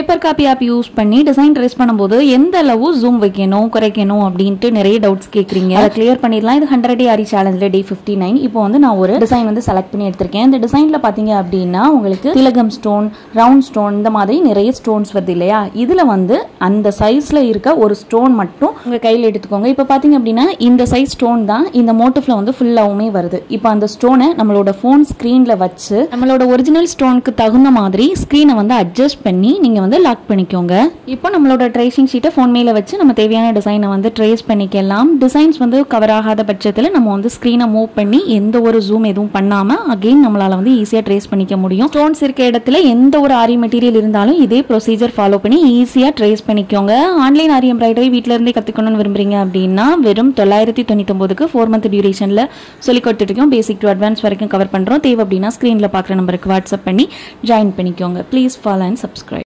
Paper copy app use பண்ணி design trace பண்ணும்போது எந்த அளவு ஜூம் வைக்கணும் குறைக்கணும் அப்படின்ட்டு நிறைய டவுட்ஸ் கேட்குறீங்க. அதை கிளியர் பண்ணிடலாம். இது 100 day ஆரி சேலஞ்சில் டே 59. இப்போ வந்து நான் ஒரு டிசைன் வந்து செலக்ட் பண்ணி எடுத்திருக்கேன். இந்த டிசைனில் பார்த்தீங்க அப்படின்னா உங்களுக்கு திலகம் ஸ்டோன், ரவுண்ட் ஸ்டோன், இந்த மாதிரி நிறைய ஸ்டோன்ஸ் வருது இல்லையா. இதில் வந்து அந்த சைஸில் இருக்க ஒரு ஸ்டோன் மட்டும் உங்கள் கையில் எடுத்துக்கோங்க. இப்போ பார்த்தீங்க அப்படின்னா இந்த சைஸ் ஸ்டோன் தான் இந்த மோட்டிஃபில் வந்து ஃபுல்லாகவுமே வருது. இப்போ அந்த ஸ்டோனை நம்மளோட ஃபோன் ஸ்க்ரீனில் வச்சு நம்மளோட ஒரிஜினல் ஸ்டோனுக்கு தகுந்த மாதிரி ஸ்க்ரீனை வந்து அட்ஜஸ்ட் பண்ணி நீங்கள் வந்து லாக் பண்ணிக்கோங்க. இப்போ நம்மளோட ட்ரேசிங் ஷீட்டை ஃபோன் மேலே வச்சு நம்ம தேவையான டிசைனை வந்து ட்ரேஸ் பண்ணிக்கலாம். டிசைன்ஸ் வந்து கவர் ஆகாத பட்சத்தில் நம்ம வந்து ஸ்க்ரீனை மூவ் பண்ணி எந்த ஒரு ஜூம் எதுவும் பண்ணாமல் அகெயின் நம்மளால் வந்து ஈஸியாக ட்ரேஸ் பண்ணிக்க முடியும். ஸ்டோன்ஸ் இருக்க இடத்துல எந்த ஒரு ஆரி மெட்டீரியல் இருந்தாலும் இதே ப்ரொசீஜர் ஃபாலோ பண்ணி ஈஸியாக ட்ரேஸ் பண்ணிக்கோங்க. ஆன்லைன் ஆரி எம்ப்ராய்டரி வீட்டில் இருந்தே கற்றுக்கணும்னு விரும்புறீங்க அப்படின்னா வெறும் 999க்கு 4 month டியூரேஷனில் சொல்லி கொடுத்துருக்கோம். பேசிக் டு அட்வான்ஸ் வரைக்கும் கவர் பண்ணுறோம். தேவை அப்படின்னா ஸ்க்ரீனில் பார்க்குற நம்பருக்கு வாட்ஸ்அப் பண்ணி ஜாயின் பண்ணிக்கோங்க. Please follow and subscribe.